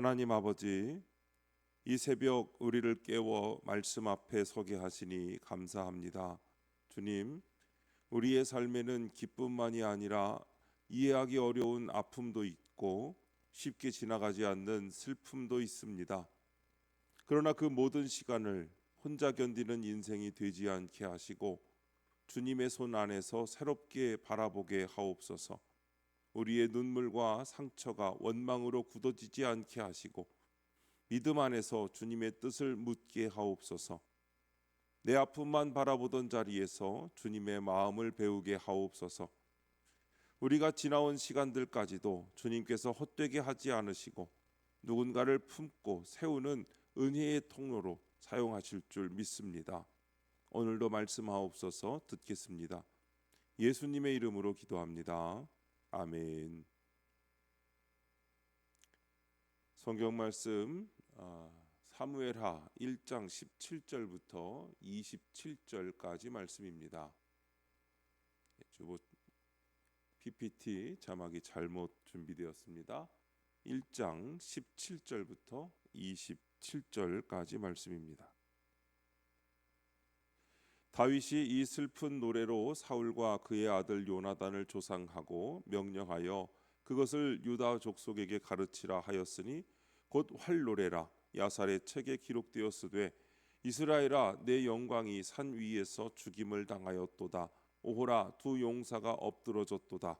하나님 아버지, 이 새벽 우리를 깨워 말씀 앞에 서게 하시니 감사합니다. 주님, 우리의 삶에는 기쁨만이 아니라 이해하기 어려운 아픔도 있고 쉽게 지나가지 않는 슬픔도 있습니다. 그러나 그 모든 시간을 혼자 견디는 인생이 되지 않게 하시고 주님의 손 안에서 새롭게 바라보게 하옵소서. 우리의 눈물과 상처가 원망으로 굳어지지 않게 하시고 믿음 안에서 주님의 뜻을 묻게 하옵소서. 내 아픔만 바라보던 자리에서 주님의 마음을 배우게 하옵소서. 우리가 지나온 시간들까지도 주님께서 헛되게 하지 않으시고 누군가를 품고 세우는 은혜의 통로로 사용하실 줄 믿습니다. 오늘도 말씀하옵소서. 듣겠습니다. 예수님의 이름으로 기도합니다. 아멘. 성경 말씀 사무엘하 1장 17절부터 27절까지 말씀입니다. PPT 자막이 잘못 준비되었습니다. 1장 17절부터 27절까지 말씀입니다. 다윗이 이 슬픈 노래로 사울과 그의 아들 요나단을 조상하고 명령하여 그것을 유다 족속에게 가르치라 하였으니 곧 활노래라. 야살의 책에 기록되었으되 이스라엘아, 내 영광이 산 위에서 죽임을 당하였도다. 오호라, 두 용사가 엎드러졌도다.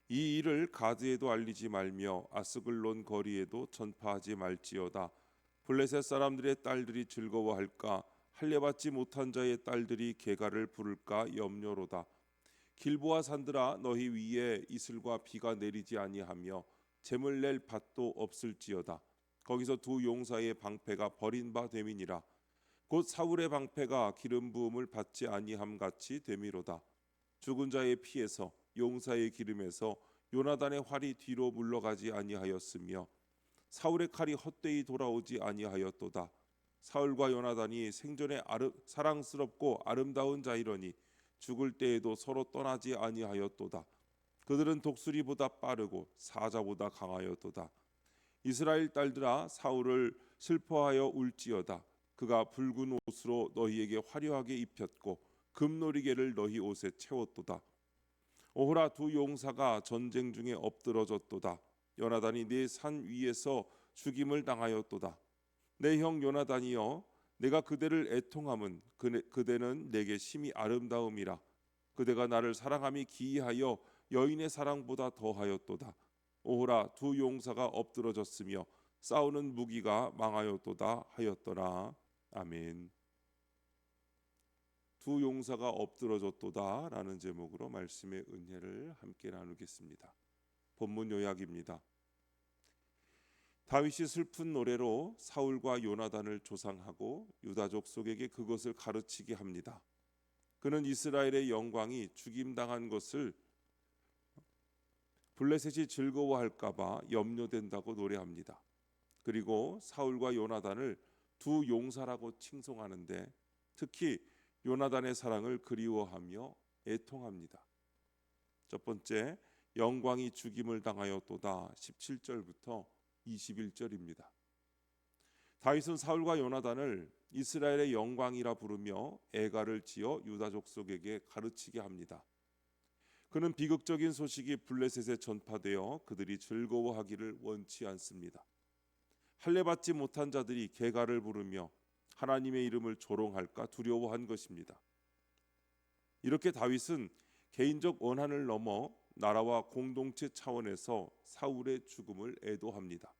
이 일을 가드에도 알리지 말며 아스글론 거리에도 전파하지 말지어다. 블레셋 사람들의 딸들이 즐거워할까? 할례받지 못한 자의 딸들이 개가를 부를까 염려로다. 길보아 산들아, 너희 위에 이슬과 비가 내리지 아니하며 재물 낼 밭도 없을지어다. 거기서 두 용사의 방패가 버린 바 됨이니라. 곧 사울의 방패가 기름 부음을 받지 아니함 같이 됨이로다. 죽은 자의 피에서 용사의 기름에서 요나단의 활이 뒤로 물러가지 아니하였으며 사울의 칼이 헛되이 돌아오지 아니하였도다. 사울과 요나단이 생전에 사랑스럽고 아름다운 자이러니 죽을 때에도 서로 떠나지 아니하였도다. 그들은 독수리보다 빠르고 사자보다 강하였도다. 이스라엘 딸들아, 사울을 슬퍼하여 울지어다. 그가 붉은 옷으로 너희에게 화려하게 입혔고 금놀이개를 너희 옷에 채웠도다. 오호라, 두 용사가 전쟁 중에 엎드러졌도다. 요나단이 내 산 위에서 죽임을 당하였도다. 내 형 요나단이여, 내가 그대를 애통함은 그대는 내게 심히 아름다움이라. 그대가 나를 사랑함이 기이하여 여인의 사랑보다 더하였도다. 오호라, 두 용사가 엎드러졌으며 싸우는 무기가 망하였도다 하였더라. 아멘. 두 용사가 엎드러졌도다 라는 제목으로 말씀의 은혜를 함께 나누겠습니다. 본문 요약입니다. 다윗이 슬픈 노래로 사울과 요나단을 조상하고 유다 족속에게 그것을 가르치게 합니다. 그는 이스라엘의 영광이 죽임당한 것을 블레셋이 즐거워할까 봐 염려된다고 노래합니다. 그리고 사울과 요나단을 두 용사라고 칭송하는데 특히 요나단의 사랑을 그리워하며 애통합니다. 첫 번째, 영광이 죽임을 당하였도다. 17절부터 21절입니다. 다윗은 사울과 요나단을 이스라엘의 영광이라 부르며 애가를 지어 유다 족속에게 가르치게 합니다. 그는 비극적인 소식이 블레셋에 전파되어 그들이 즐거워하기를 원치 않습니다. 할례받지 못한 자들이 개가를 부르며 하나님의 이름을 조롱할까 두려워한 것입니다. 이렇게 다윗은 개인적 원한을 넘어 나라와 공동체 차원에서 사울의 죽음을 애도합니다.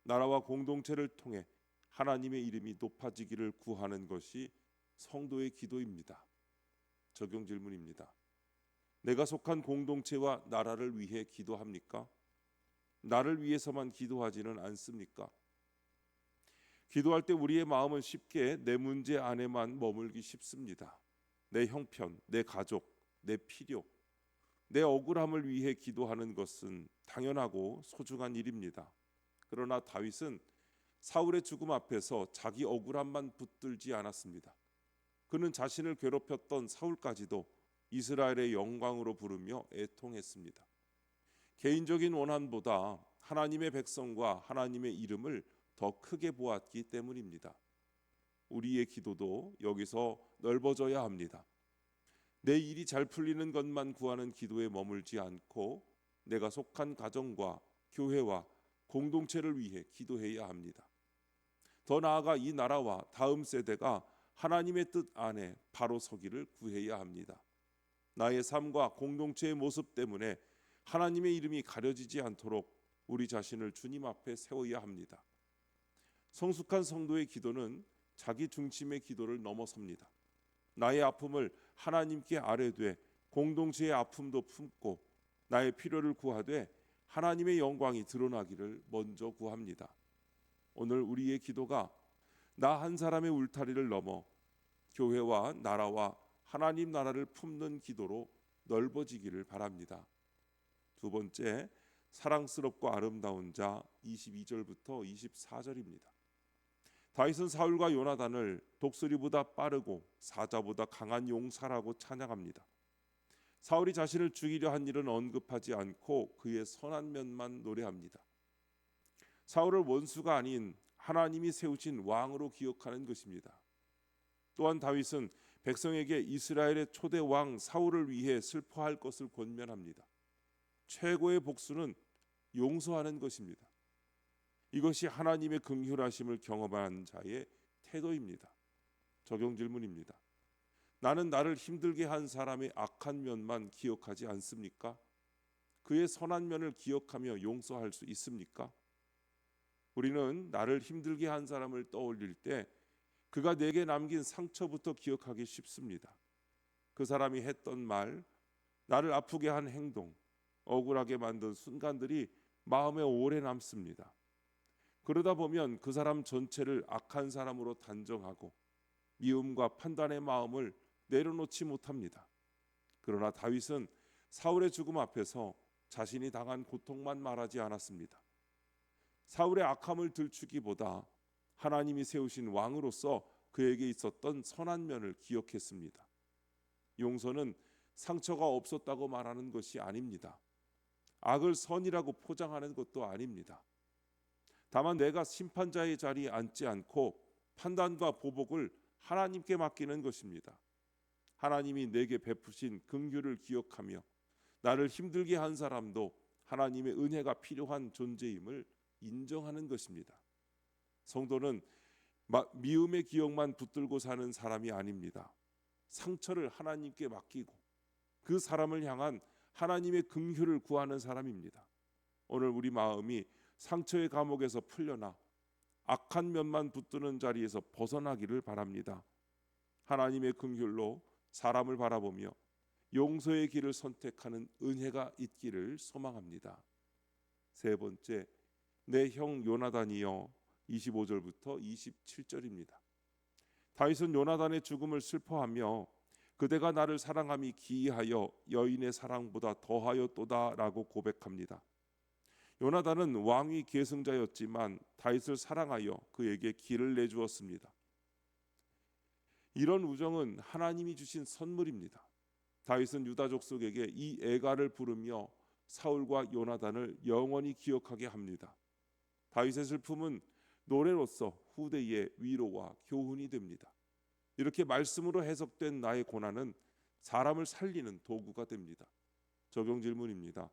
나라와 공동체를 통해 하나님의 이름이 높아지기를 구하는 것이 성도의 기도입니다. 적용 질문입니다. 내가 속한 공동체와 나라를 위해 기도합니까? 나를 위해서만 기도하지는 않습니까? 기도할 때 우리의 마음은 쉽게 내 문제 안에만 머물기 쉽습니다. 내 형편, 내 가족, 내 필요, 내 억울함을 위해 기도하는 것은 당연하고 소중한 일입니다. 그러나 다윗은 사울의 죽음 앞에서 자기 억울함만 붙들지 않았습니다. 그는 자신을 괴롭혔던 사울까지도 이스라엘의 영광으로 부르며 애통했습니다. 개인적인 원한보다 하나님의 백성과 하나님의 이름을 더 크게 보았기 때문입니다. 우리의 기도도 여기서 넓어져야 합니다. 내 일이 잘 풀리는 것만 구하는 기도에 머물지 않고 내가 속한 가정과 교회와 공동체를 위해 기도해야 합니다. 더 나아가 이 나라와 다음 세대가 하나님의 뜻 안에 바로 서기를 구해야 합니다. 나의 삶과 공동체의 모습 때문에 하나님의 이름이 가려지지 않도록 우리 자신을 주님 앞에 세워야 합니다. 성숙한 성도의 기도는 자기 중심의 기도를 넘어섭니다. 나의 아픔을 하나님께 아뢰되 공동체의 아픔도 품고 나의 필요를 구하되 하나님의 영광이 드러나기를 먼저 구합니다. 오늘 우리의 기도가 나 한 사람의 울타리를 넘어 교회와 나라와 하나님 나라를 품는 기도로 넓어지기를 바랍니다. 두 번째, 사랑스럽고 아름다운 자 22절부터 24절입니다. 다윗은 사울과 요나단을 독수리보다 빠르고 사자보다 강한 용사라고 찬양합니다. 사울이 자신을 죽이려 한 일은 언급하지 않고 그의 선한 면만 노래합니다. 사울을 원수가 아닌 하나님이 세우신 왕으로 기억하는 것입니다. 또한 다윗은 백성에게 이스라엘의 초대 왕 사울을 위해 슬퍼할 것을 권면합니다. 최고의 복수는 용서하는 것입니다. 이것이 하나님의 긍휼하심을 경험한 자의 태도입니다. 적용 질문입니다. 나는 나를 힘들게 한 사람의 악한 면만 기억하지 않습니까? 그의 선한 면을 기억하며 용서할 수 있습니까? 우리는 나를 힘들게 한 사람을 떠올릴 때 그가 내게 남긴 상처부터 기억하기 쉽습니다. 그 사람이 했던 말, 나를 아프게 한 행동, 억울하게 만든 순간들이 마음에 오래 남습니다. 그러다 보면 그 사람 전체를 악한 사람으로 단정하고 미움과 판단의 마음을 내려놓지 못합니다. 그러나 다윗은 사울의 죽음 앞에서 자신이 당한 고통만 말하지 않았습니다. 사울의 악함을 들추기보다 하나님이 세우신 왕으로서 그에게 있었던 선한 면을 기억했습니다. 용서는 상처가 없었다고 말하는 것이 아닙니다. 악을 선이라고 포장하는 것도 아닙니다. 다만 내가 심판자의 자리에 앉지 않고 판단과 보복을 하나님께 맡기는 것입니다. 하나님이 내게 베푸신 긍휼을 기억하며 나를 힘들게 한 사람도 하나님의 은혜가 필요한 존재임을 인정하는 것입니다. 성도는 미움의 기억만 붙들고 사는 사람이 아닙니다. 상처를 하나님께 맡기고 그 사람을 향한 하나님의 긍휼을 구하는 사람입니다. 오늘 우리 마음이 상처의 감옥에서 풀려나 악한 면만 붙드는 자리에서 벗어나기를 바랍니다. 하나님의 긍휼로 사람을 바라보며 용서의 길을 선택하는 은혜가 있기를 소망합니다. 세 번째, 내 형 요나단이여 25절부터 27절입니다. 다윗은 요나단의 죽음을 슬퍼하며 그대가 나를 사랑함이 기이하여 여인의 사랑보다 더하였도다라고 고백합니다. 요나단은 왕위 계승자였지만 다윗을 사랑하여 그에게 길을 내주었습니다. 이런 우정은 하나님이 주신 선물입니다. 다윗은 유다 족속에게 이 애가를 부르며 사울과 요나단을 영원히 기억하게 합니다. 다윗의 슬픔은 노래로서 후대의 위로와 교훈이 됩니다. 이렇게 말씀으로 해석된 나의 고난은 사람을 살리는 도구가 됩니다. 적용 질문입니다.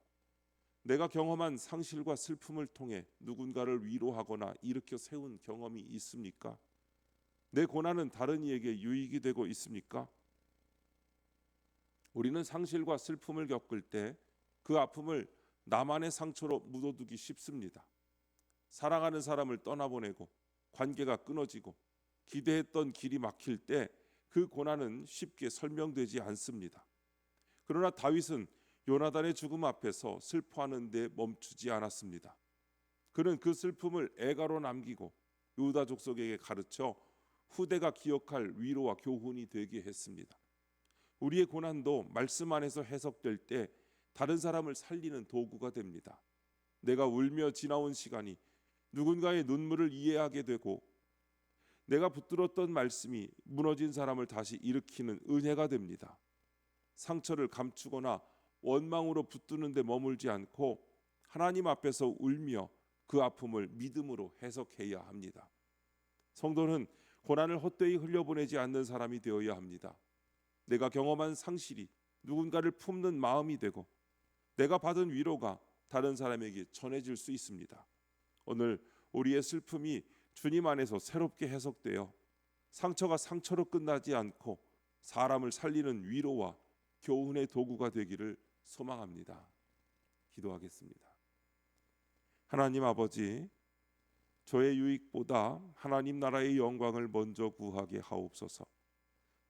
내가 경험한 상실과 슬픔을 통해 누군가를 위로하거나 일으켜 세운 경험이 있습니까? 내 고난은 다른 이에게 유익이 되고 있습니까? 우리는 상실과 슬픔을 겪을 때 그 아픔을 나만의 상처로 묻어두기 쉽습니다. 사랑하는 사람을 떠나보내고 관계가 끊어지고 기대했던 길이 막힐 때 그 고난은 쉽게 설명되지 않습니다. 그러나 다윗은 요나단의 죽음 앞에서 슬퍼하는 데 멈추지 않았습니다. 그는 그 슬픔을 애가로 남기고 유다 족속에게 가르쳐 후대가 기억할 위로와 교훈이 되게 했습니다. 우리의 고난도 말씀 안에서 해석될 때 다른 사람을 살리는 도구가 됩니다. 내가 울며 지나온 시간이 누군가의 눈물을 이해하게 되고 내가 붙들었던 말씀이 무너진 사람을 다시 일으키는 은혜가 됩니다. 상처를 감추거나 원망으로 붙드는 데 머물지 않고 하나님 앞에서 울며 그 아픔을 믿음으로 해석해야 합니다. 성도는 고난을 헛되이 흘려보내지 않는 사람이 되어야 합니다. 내가 경험한 상실이 누군가를 품는 마음이 되고 내가 받은 위로가 다른 사람에게 전해질 수 있습니다. 오늘 우리의 슬픔이 주님 안에서 새롭게 해석되어 상처가 상처로 끝나지 않고 사람을 살리는 위로와 교훈의 도구가 되기를 소망합니다. 기도하겠습니다. 하나님 아버지, 저의 유익보다 하나님 나라의 영광을 먼저 구하게 하옵소서.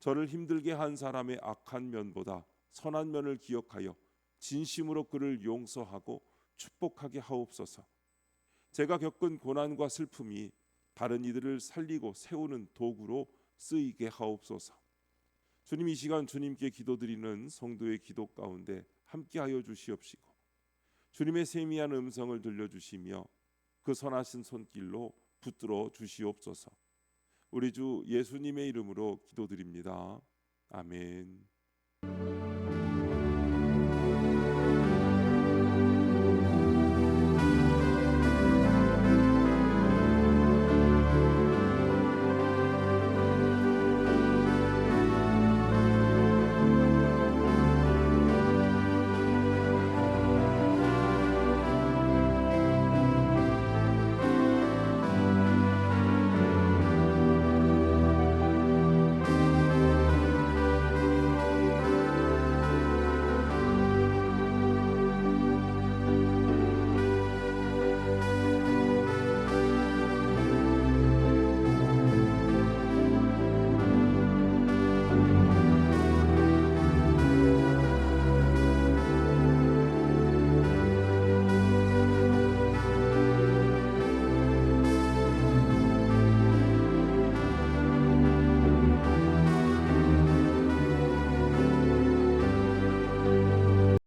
저를 힘들게 한 사람의 악한 면보다 선한 면을 기억하여 진심으로 그를 용서하고 축복하게 하옵소서. 제가 겪은 고난과 슬픔이 다른 이들을 살리고 세우는 도구로 쓰이게 하옵소서. 주님, 이 시간 주님께 기도드리는 성도의 기도 가운데 함께하여 주시옵시고 주님의 세미한 음성을 들려주시며 그 선하신 손길로 붙들어 주시옵소서. 우리 주 예수님의 이름으로 기도드립니다. 아멘.